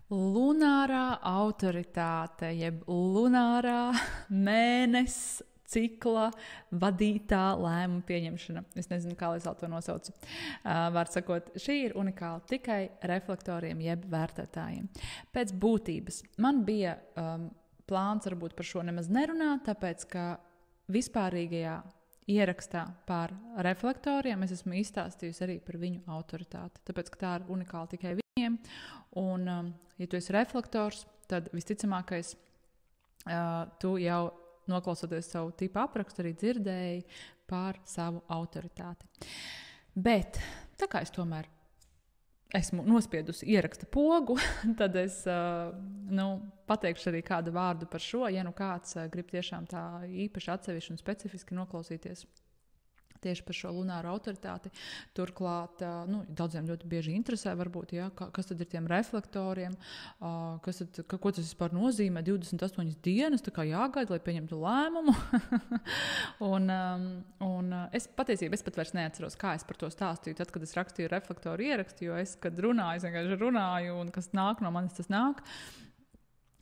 Lunārā autoritāte, jeb lunārā mēnesis cikla vadītā lēmuma pieņemšana. Es nezinu, kā lai to nosaucu. Vārds sakot, šī ir unikāla tikai reflektoriem, jeb vērtētājiem. Pēc būtības man bija plāns varbūt par šo nemaz nerunāt, tāpēc, ka vispārīgajā ierakstā par reflektoriem es esmu izstāstījusi arī par viņu autoritāti, tāpēc, ka tā ir unikāla tikai viņiem. Un, ja tu esi reflektors, tad visticamākais tu jau noklausoties savu tipu aprakstu, arī dzirdēji par savu autoritāti. Bet, tā kā es tomēr esmu nospiedusi ieraksta pogu, tad es pateikšu arī kādu vārdu par šo, ja nu kāds grib tiešām tā īpaši atsevišķi un specifiski noklausīties tieši par šo lunāru autoritāti. Turklāt, daudziem ļoti bieži interesē, varbūt, kas tad ir tiem reflektoriem, ko tas vispār nozīmē, 28 dienas, tā kā jāgaida, lai pieņemtu lēmumu. un es pat vairs neatceros, kā es par to stāstīju, tad, kad es rakstīju reflektoru ierakstu, jo es, kad runāju, es vienkārši runāju, un kas nāk no manis, tas nāk.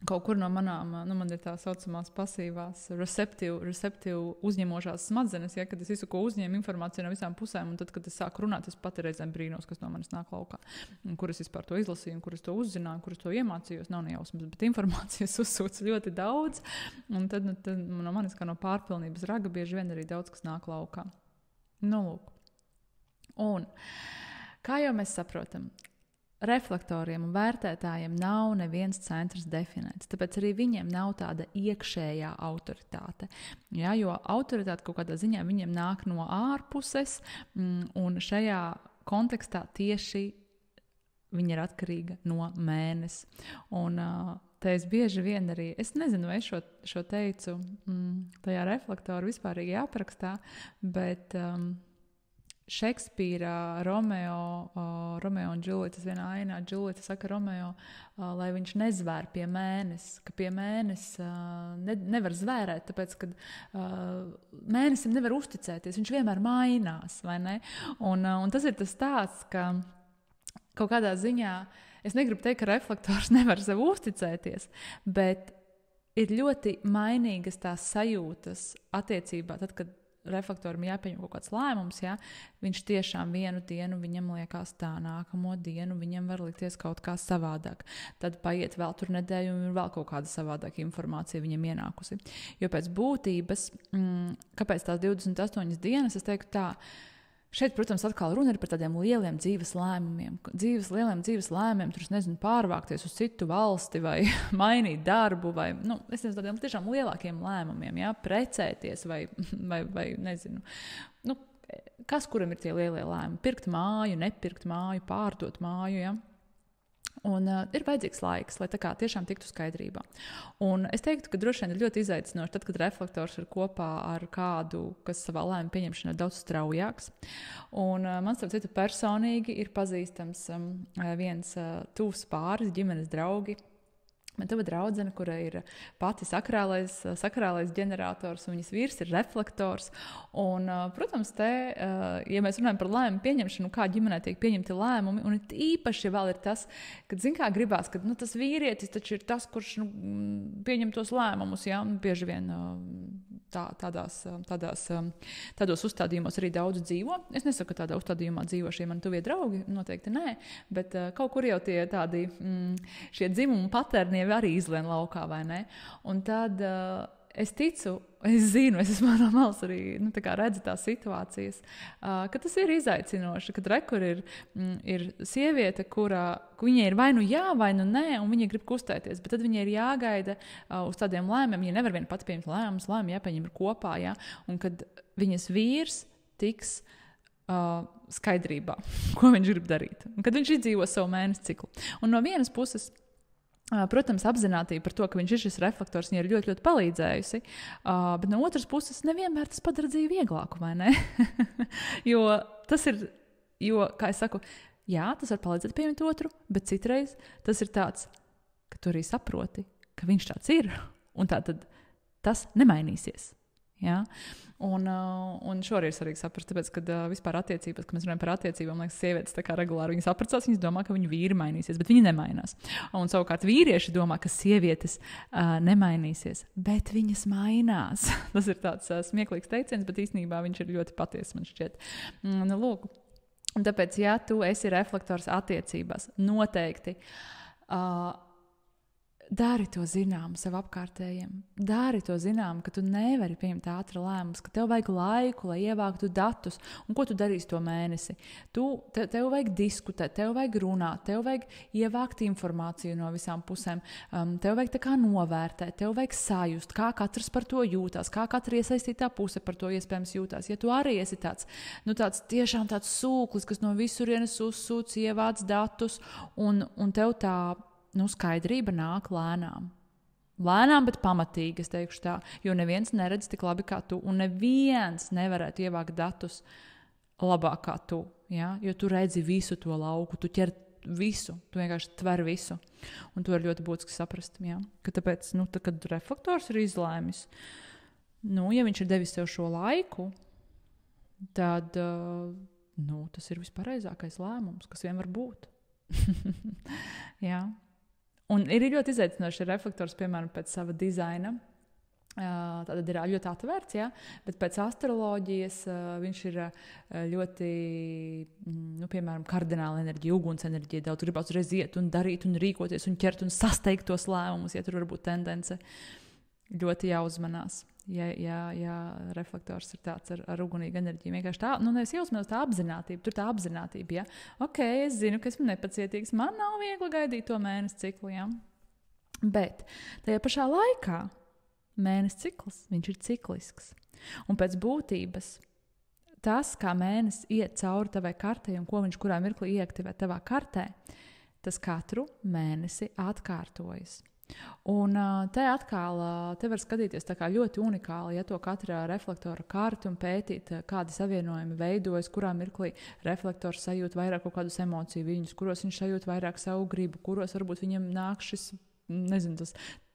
Kaut kur no manām, man ir tā saucamās pasīvās receptīvu uzņemošās smadzenes, kad es visu, ko uzņēmu informāciju no visām pusēm, un tad, kad es sāku runāt, es pati reizēm brīnos, kas no manis nāk laukā, un kur es vispār to izlasīju, un kur es to uzzināju, kur es to iemācījos, nav nejausmas, bet informācijas uzsūc ļoti daudz, un tad no manis kā no pārpilnības raga bieži vien arī daudz, kas nāk laukā. Lūk. Un, kā jau mēs saprotam, reflektoriem un vērtētājiem nav neviens centrs definēts, tāpēc arī viņiem nav tāda iekšējā autoritāte. Jo autoritāte kaut kādā ziņā viņiem nāk no ārpuses, un šajā kontekstā tieši viņa ir atkarīga no mēnesi. Un te es bieži vien arī, es nezinu, vai es šo teicu tajā reflektoru vispārīgajā aprakstā, bet Šekspīra, Romeo un Džulieta, vienā ainā Džulieta saka Romeo, lai viņš nezvēr pie mēnesis, ka pie mēnesis nevar zvērēt, tāpēc, ka mēnesim nevar uzticēties, viņš vienmēr mainās, vai ne? Un tas ir tas stāsts, ka kaut kādā ziņā, es negribu teikt, ka reflektors nevar sev uzticēties, bet ir ļoti mainīgas tās sajūtas attiecībā, tad, kad reflektoram jāpieņem kaut kāds lēmums, viņš tiešām vienu dienu viņam liekas tā, nākamo dienu viņam var likties kaut kā savādāk. Tad paiet vēl tur nedēļu un ir vēl kaut kāda savādāka informācija viņam ienākusi. Jo pēc būtības, kāpēc tās 28 dienas, es teiktu tā, šeit, protams, atkal runa ir par tādiem lieliem dzīves lēmumiem. Lieliem dzīves lēmumiem, tur es nezinu, pārvākties uz citu valsti vai mainīt darbu vai, es nezinu, tādiem tiešām lielākiem lēmumiem, precēties vai nezinu. Kas kuram ir tie lielie lēmumi? Pirkt māju, nepirkt māju, pārdot māju, Un ir vajadzīgs laiks, lai tā kā tiešām tiktu skaidrībā. Un es teiktu, ka droši vien ir ļoti izaicinoši tad, kad reflektors ir kopā ar kādu, kas savā lēmuma pieņemšanā ir daudz straujāks. Un man starp citu personīgi ir pazīstams viens tuvs pāris, ģimenes draugi. Man tava draudzene, kura ir pati sakrālais ģenerators, un viņas vīrs ir reflektors. Un, protams, ja mēs runājam par lēmumu pieņemšanu, kā ģimenē tiek pieņemti lēmumi, un īpaši vēl ir tas, kad, kā gribās, ka tas vīrietis taču ir tas, kurš pieņem tos lēmumus, bieži vien tādos uzstādījumos arī daudz dzīvo. Es nesaku, ka tādā uzstādījumā dzīvo šie mani tuvie draugi, noteikti nē, bet kaut kur jau tie tādi šie dzimumu paterni arī izlien laukā, vai ne? Un tad es ticu, es zinu, es esmu no malas arī redzu tās situācijas, ka tas ir izaicinoši, kad rekur ir sieviete, kura viņai ir vai nu jā, vai nu nē, un viņa grib kustēties, bet tad viņai ir jāgaida uz tādiem lēmumiem, viņa nevar viena pati pieņemt lēmumus, lēmumi jāpieņem ir kopā, un kad viņas vīrs tiks skaidrībā, ko viņš grib darīt, un kad viņš izdzīvo savu mēnesi ciklu. Un no vienas puses, protams, apzinātība par to, ka viņš ir šis reflektors, viņai ir ļoti, ļoti palīdzējusi, bet no otras puses nevienmēr tas padara dzīvi vieglāku, vai ne? jo, kā es saku, tas var palīdzēt pieņemt otru, bet citreiz tas ir tāds, ka tu arī saproti, ka viņš tāds ir, un tā tad tas nemainīsies. Ja? Un šoreiz ir svarīgi saprast, tāpēc, kad vispār attiecības, kad mēs runājam par attiecībām, liekas, sievietes tā kā regulāri viņas apprecās, viņas domā, ka viņu vīri mainīsies, bet viņi nemainās. Un savukārt vīrieši domā, ka sievietes nemainīsies, bet viņas mainās. Tas ir tāds smieklīgs teiciens, bet īstenībā viņš ir ļoti patiess, man šķiet. Lūk, un tāpēc, ja tu esi reflektors attiecībās, noteikti dari to zinām sev apkārtējiem. Dari to zinām, ka tu nevari pieņemt ātri lēmumus, ka tev vajag laiku, lai ievāktu datus. Un ko tu darīsi to mēnesi? Tev vajag diskutēt, tev vajag runāt, tev vajag ievākt informāciju no visām pusēm. Tev vajag tā kā novērtēt, tev vajag sajust, kā katrs par to jūtās, kā katra iesaistītā puse par to iespējams jūtās. Ja tu arī esi tāds tiešām tāds sūklis, kas no visurienes uzsūc, ievāc datus, un tev tā skaidrība nāk lēnām. Lēnām, bet pamatīgi, es teikšu tā, jo neviens neredz tik labi kā tu, un neviens nevarētu ievākt datus labāk kā tu, ja? Jo tu redzi visu to lauku, tu ķer visu, tu vienkārši tver visu, un to ir ļoti būtiski saprast, ja? Ka tāpēc, kad reflektors ir izlēmis, ja viņš ir devis sev šo laiku, tad, tas ir vispareizākais lēmums, kas vien var būt. Jā. Un ir ļoti izaicinoši reflektors, piemēram, pēc sava dizaina. Tad ir ļoti atvērts, ja? Bet pēc astroloģijas viņš ir ļoti, piemēram, kardināla enerģija, uguns enerģija. Daudz gribās uzreiz iet un darīt un rīkoties un ķert un sasteigt tos lēmumus, ja tur var būt tendence. Ļoti jāuzmanās, ja reflektors ir tāds ar ugunīgu enerģiju. Vienkārši tā, nevis jāuzmanās tā apzinātība, tur tā apzinātība, ja. Ok, es zinu, ka esmu nepacietīgs, man nav viegli gaidīt to mēnesi ciklu, ja. Bet tajā pašā laikā mēnesi cikls, viņš ir ciklisks. Un pēc būtības tas, kā mēnesis iet cauri tavai kartei un ko viņš kurā mirklī ieaktivē tavā kartē, tas katru mēnesi atkārtojas. Un te atkal te var skatīties tā kā ļoti unikāli, ja to katra reflektora karti un pētīt, kādi savienojumi veidojas, kurā mirklī reflektors sajūt vairāk kaut kādus emociju viņus, kuros viņš sajūt vairāk savu gribu, kuros varbūt viņam nāk šis,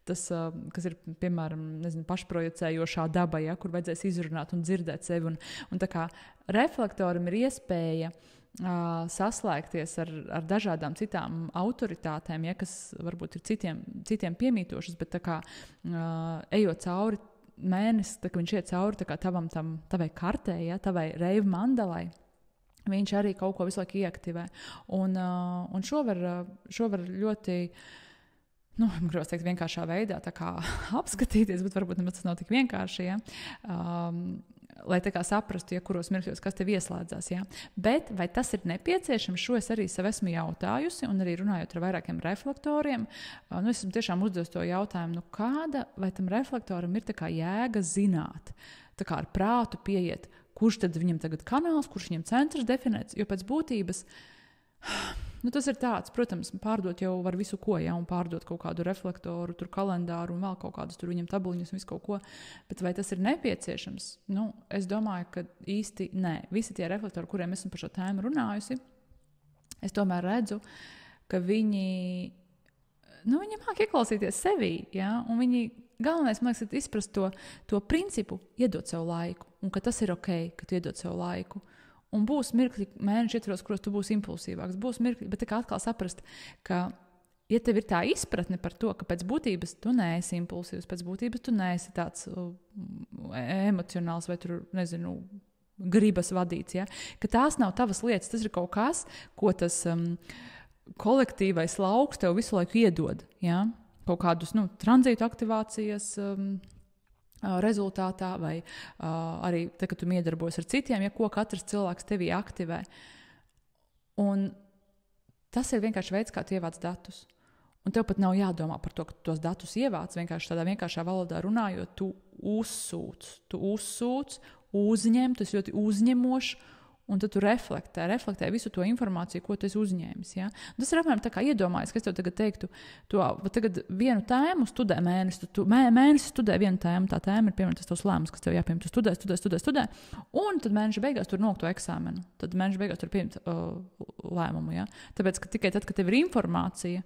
tas, kas ir, piemēram, pašprojicējošā daba, ja, kur vajadzēs izrunāt un dzirdēt sevi. Un tā kā reflektoram ir iespēja saslēgties ar dažādām citām autoritātēm, ja, kas varbūt ir citiem piemītošas, bet tā kā ejot cauri mēnesi, tā kā viņš iet cauri tā kā tavai kartē, ja, tavai reivu mandalai, viņš arī kaut ko visu laiku ieaktivē. Un šo var ļoti, gribas teikt, vienkāršā veidā tā kā apskatīties, bet varbūt nemaz tas nav tik vienkārši, ja. Lai tā kā saprastu, kuros mirkļos, kas tev ieslēdzās. Ja? Bet vai tas ir nepieciešams, šo es arī sev esmu jautājusi, un arī runājot ar vairākiem reflektoriem, es esmu tiešām uzdevusi to jautājumu, kāda vai tam reflektoram ir tā kā jēga zināt, tā kā ar prātu pieiet, kurš tad viņam tagad kanāls, kurš viņam centrs definēts, jo pēc būtības tas ir tāds, protams, pārdot jau var visu ko, ja, un pārdot kaut kādu reflektoru, tur kalendāru un vēl kaut kādus tur viņam tabuliņus un visu kaut ko, bet vai tas ir nepieciešams? Es domāju, ka īsti nē. Visi tie reflektori, kuriem esmu par šo tēmu runājusi, es tomēr redzu, ka viņi māk ieklausīties sevī, ja, un viņi galvenais, man liekas, ir izprast to principu, iedot sev laiku, un ka tas ir ok, ka tu iedod sev laiku. Un būs mirkļi mēneši ietvaros, kuros tu būsi impulsīvāks. Būs mirkļi, bet tā kā atkal saprast, ka, ja tev ir tā izpratne par to, ka pēc būtības tu neesi impulsīvs, pēc būtības tu neesi tāds emocionāls vai tur, gribas vadīts, ja? Ka tās nav tavas lietas, tas ir kaut kas, ko tas kolektīvais lauks tev visu laiku iedod, ja? Kaut kādus, tranzītu aktivācijas rezultātā, vai arī te, kad tu miedarbojas ar citiem, ja ko katrs cilvēks tevī aktivē. Un tas ir vienkārši veids, kā tu ievāc datus. Un tev pat nav jādomā par to, ka tos datus ievāc, vienkārši tādā vienkāršā valodā runājot, tu uzsūc, uzņem, tas ļoti uzņemošs, un tad tu reflektē visu to informāciju, ko tu esi uzņēmis. Ja? Tas ir apmēram tā kā iedomājies, ka es tev tagad teiktu, tagad vienu tēmu studē mēnesi, mēnesi studē vienu tēmu, tā tēma ir, piemēram, tas tavs lēmums, kas tev jāpieņem, tu studē, un tad mēneša beigās tur nokto eksāmenu, tad mēneša beigās tur pieņemt lēmumu. Ja? Tāpēc, ka tikai tad, kad tev ir informācija,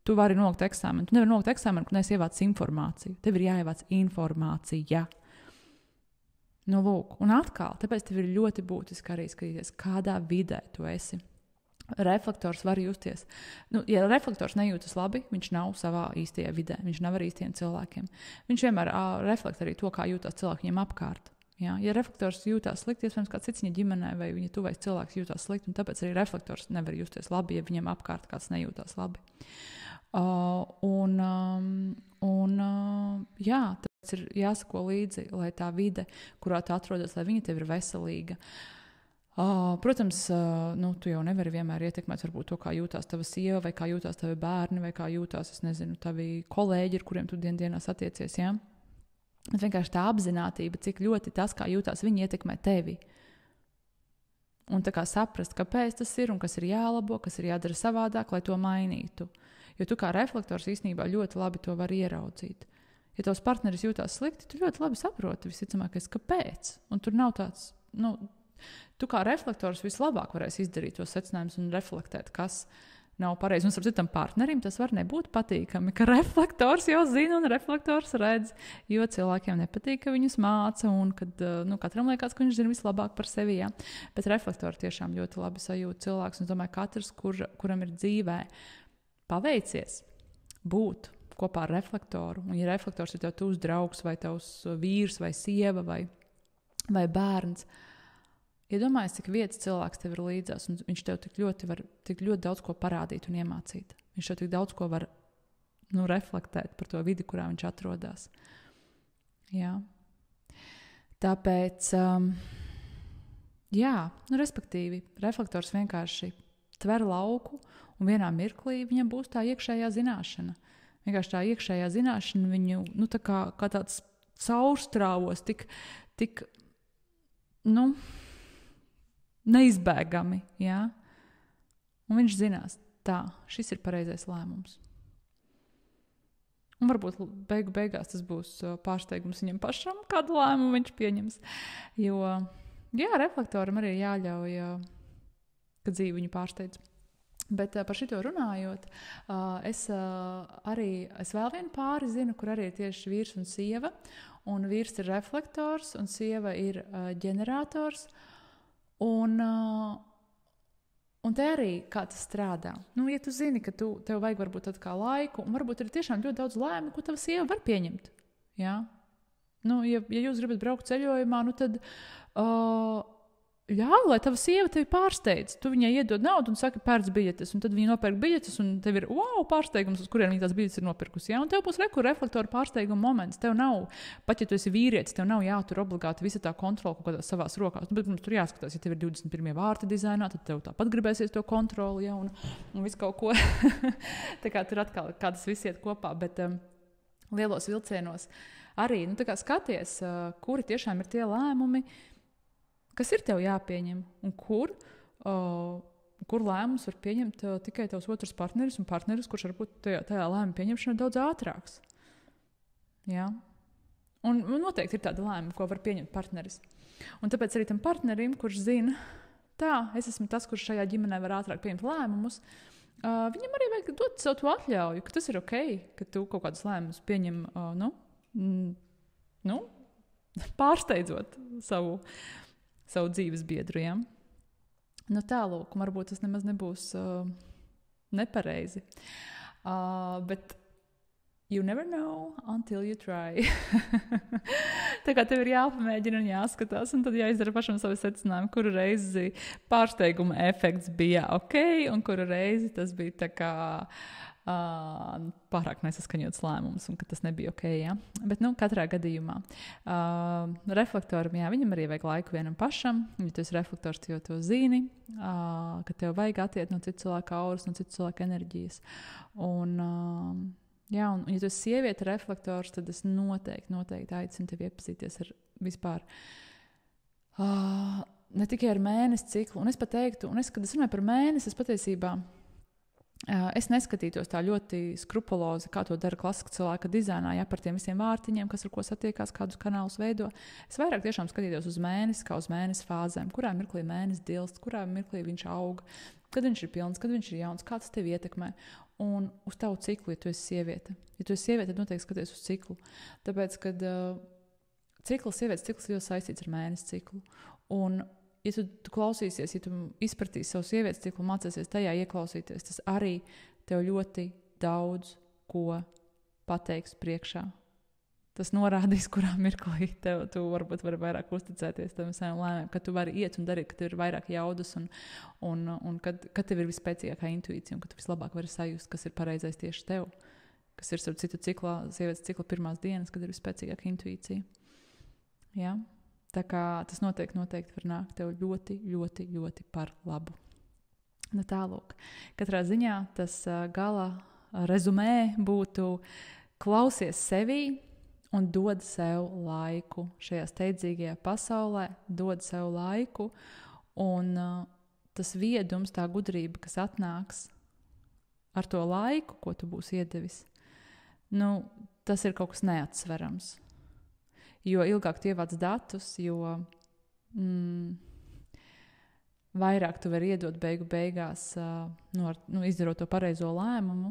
tu vari nokt eksāmenu. Tu nevari nokt eksāmenu, kad neesi ievācis informāciju. Tev ir jāievāc informācija. Nu, lūk, un atkal, tāpēc tev ir ļoti būtiski arī skatīties, kādā vidē tu esi. Reflektors var justies. Nu, ja reflektors nejūtas labi, viņš nav savā īstajā vidē, viņš nav ar īstiem cilvēkiem. Viņš vienmēr reflektē arī to, kā jūtas cilvēki viņam apkārt. Ja reflektors jūtas slikti, iespējams, kāds cits viņa ģimenē vai viņa tuvais cilvēks jūtas slikti, un tāpēc arī reflektors nevar justies labi, ja viņam apkārt kāds nejūtas labi. Tāpēc ir jāsako līdzi, lai tā vide, kurā tu atrodas, lai viņa tev ir veselīga. Protams, tu jau nevari vienmēr ietekmēt varbūt to, kā jūtās tava sieva, vai kā jūtās tavi bērni, vai kā jūtās, es nezinu, tavi kolēģi, ar kuriem tu dienās attiecies, ja? Bet vienkārši tā apzinātība, cik ļoti tas, kā jūtās, viņi ietekmē tevi. Un tā kā saprast, kāpēc tas ir un kas ir jālabo, kas ir jādara savādāk, lai to mainītu. Jo tu kā reflektors īstenībā ļoti labi to vari ieraudzīt. Ja tavs partneris jūtās slikti, tu ļoti labi saproti visticamākais, kāpēc. Un tur nav tāds, tu kā reflektors vislabāk varēsi izdarīt tos secinājumus un reflektēt, kas nav pareizi. Un ar citam partnerim tas var nebūt patīkami, ka reflektors jau zina un reflektors redz, jo cilvēkiem nepatīk, ka viņus māca un kad katram liekas, ka viņš zina vislabāk par sevi. Ja? Bet reflektori tiešām ļoti labi sajūt cilvēks. Un es domāju, katrs, kuram ir dzīvē paveicies būt kopā ar reflektoru, un ja reflektors ir tev tuvs draugs vai tavs vīrs vai sieva vai bērns, iedomājies, cik vietas cilvēks tev ir līdzās, un viņš tev tik ļoti daudz ko parādīt un iemācīt. Viņš tev tik daudz ko var reflektēt par to vidi, kurā viņš atrodas. Jā. Tāpēc, respektīvi, reflektors vienkārši tver lauku, un vienā mirklī viņam būs tā iekšējā zināšana. Vienkārši tā iekšējā zināšana viņu, tā kā tāds caurstrāvos, tik neizbēgami, jā. Un viņš zinās, šis ir pareizais lēmums. Un varbūt beigās tas būs pārsteigums viņam pašam, kādu lēmumu viņš pieņems. Jo, reflektoram arī jāļauj, ka dzīve viņu pārsteidz. Bet par šito runājot, es vēl vienu pāri zinu, kur arī ir tieši vīrs un sieva. Un vīrs ir reflektors, un sieva ir ģenerators. Un te arī kā tas strādā. Ja tu zini, ka tev vajag varbūt tādu kā laiku, un varbūt ir tiešām ļoti daudz lēmu, ko tava sieva var pieņemt. Ja? Ja jūs gribat braukt ceļojumā, tad ļauj, lai tava sieva tevi pārsteidz. Tu viņai iedod naudu un saki, pērc biļetes, un tad viņa nopērk biļetes, un tev ir pārsteigums, uz kuriem viņa tās biļetes ir nopirkusi. Ja? Un tev būs reflektora pārsteiguma moments. Tev nav, pat ja tu esi vīrietis, tev nav jātur obligāti visa tā kontrola kaut kādās savās rokās. Bet tur jāskatās, ja tev ir 21. vārta dizainā, tad tev tāpat gribēsies to kontroli, ja? un visu kaut ko. Tā kā tur atkal kādas visi iet kopā, bet lielos vilcienos arī, tā kā skaties, kuri tiešām ir tie lēmumi, kas ir tev jāpieņem, un kur lēmums var pieņemt tikai tavs otrs partneris, un partneris, kurš varbūt tajā lēmuma pieņemšanā ir daudz ātrāks. Ja? Un noteikti ir tāda lēmuma, ko var pieņemt partneris. Un tāpēc arī tam partnerim, kurš zina, es esmu tas, kurš šajā ģimenē var ātrāk pieņemt lēmumus, viņam arī vajag dot sev to atļauju, ka tas ir ok, ka tu kaut kādus lēmumus pieņem, pārsteidzot savu dzīves biedru. Ja? Tālūk, varbūt tas nemaz nebūs nepareizi. Bet you never know until you try. Tā kā tev ir jāpamēģina un jāskatās, un tad jāizdara pašam savu secinājumu, kuru reizi pārsteiguma efekts bija ok, un kuru reizi tas bija tā kā pārāk nesaskaņots lēmums, un ka tas nebija ok. Ja? Bet katrā gadījumā reflektoram, viņam arī vajag laiku vienam pašam. Ja tu esi reflektors, tu jau to zini, ka tev vajag attiet no citu cilvēku auras, no citu cilvēku enerģijas. Un ja tu esi sieviete reflektors, tad es noteikti aicinu tevi iepazīties ar vispār ne tikai ar mēnesi ciklu. Un es pat teiktu, kad es runāju par mēnesi, es patiesībā es neskatītos tā ļoti skrupulozi, kā to dara klasiska cilvēka dizainā, par tiem visiem vārtiņiem, kas ar ko satiekās, kādus kanālus veido. Es vairāk tiešām skatītos uz mēnesi, kā uz mēnesi fāzēm, kurā mirklī mēnesis dilst, kurā mirklī viņš aug, kad viņš ir pilns, kad viņš ir jauns, kā tas tevi ietekmē. Un uz tavu ciklu, ja tu esi sieviete. Ja tu esi sieviete, tad noteikti skaties uz ciklu. Tāpēc, kad sievietes cikls ļoti saistīts ar mēnesi ciklu. Un, ja tu klausīsies, ja tu izpratīsi savu sievietes ciklu, mācīsies tajā ieklausīties, tas arī tev ļoti daudz ko pateiks priekšā. Tas norādīs, kurā mirklī tu varbūt vari vairāk uzticēties tam saviem lēmumiem, kad tu vari iet un darīt, ka tev ir vairāk jaudas un kad tev ir vispēcīgākā intuīcija un ka tu vislabāk vari sajust, kas ir pareizais tieši tev, kas ir starp citu sievietes cikla pirmās dienas, kad ir vispēcīgākā intuīcija. Ja? Tā kā tas noteikti var nākt tev ļoti, ļoti, ļoti par labu. Nu tālūk. Katrā ziņā tas gala rezumē būtu klausies sevī un dod sev laiku šajā steidzīgajā pasaulē, dod sev laiku, un tas viedums, tā gudrība, kas atnāks ar to laiku, ko tu būsi iedevis, tas ir kaut kas neatsverams. Jo ilgāk tu ievāc datus, jo vairāk tu vari iedot beigās, izdarot to pareizo lēmumu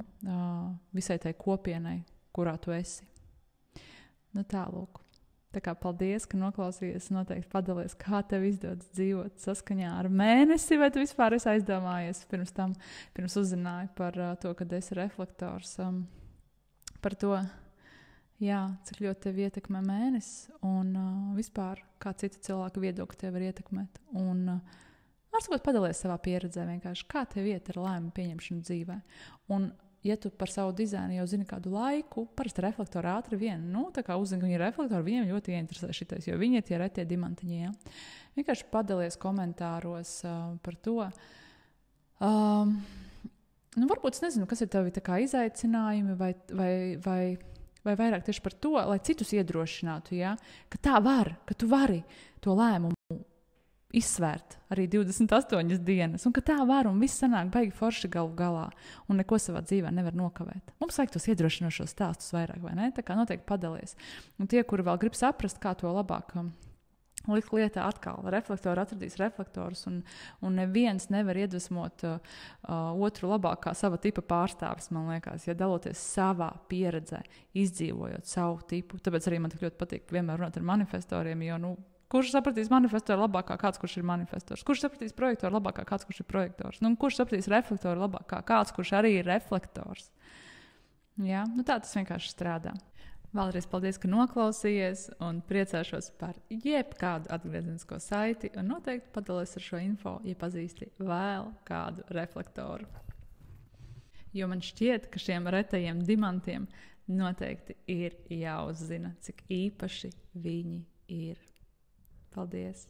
visai tai kopienai, kurā tu esi. Tālūk. Tā kā paldies, ka noklausījies, noteikti padalies, kā tev izdodas dzīvot saskaņā ar mēnesi, vai tu vispār esi aizdomājies pirms uzzināji par to, kad esi reflektors, par to, cik ļoti tevi ietekmē mēnesis un vispār kā citu cilvēku viedokļu tevi var ietekmēt. Un varbūt padalies savā pieredzē vienkārši, kā tev iet ar lēmumu pieņemšanu dzīvē. Un ja tu par savu dizainu jau zini kādu laiku, parasti reflektori ātri tā kā uzzina, ka viņi ir reflektori, viņiem ļoti ieinteresē šitais, jo viņi ir tie retie dimantiņi, ja. Vienkārši padalies komentāros par to. Varbūt es nezinu, kas ir tavi tā kā izaicinājumi vai vairāk tieši par to, lai citus iedrošinātu, ja, ka tā var, ka tu vari to lēmumu izsvērt arī 28 dienas, un ka tā var, un viss sanāk baigi forši galu galā, un neko savā dzīvē nevar nokavēt. Mums vajag tos iedrošinošos stāstus vairāk, vai ne? Tā kā noteikti padalies. Un tie, kuri vēl grib saprast, kā to labāk likt lietā atkal, reflektori atradīs reflektorus, un neviens nevar iedvesmot otru labāk kā sava tipa pārstāvis, man liekas, ja daloties savā pieredzē, izdzīvojot savu tipu. Tāpēc arī man tik ļoti patīk vienmēr runāt ar manifestoriem, jo, kurš sapratīs manifestoru labāk kā kāds, kurš ir manifestors? Kurš sapratīs projektoru labāk kā kāds, kurš ir projektors? Kurš sapratīs reflektoru labāk kā kāds, kurš arī ir reflektors? Ja? Tā tas vienkārši strādā. Vēlreiz paldies, ka noklausījies, un priecāšos par jebkādu atgriezenisko saiti, un noteikti padalies ar šo info, ja pazīsti vēl kādu reflektoru. Jo man šķiet, ka šiem retajiem dimantiem noteikti ir jāuzzina, cik īpaši viņi ir. Paldies!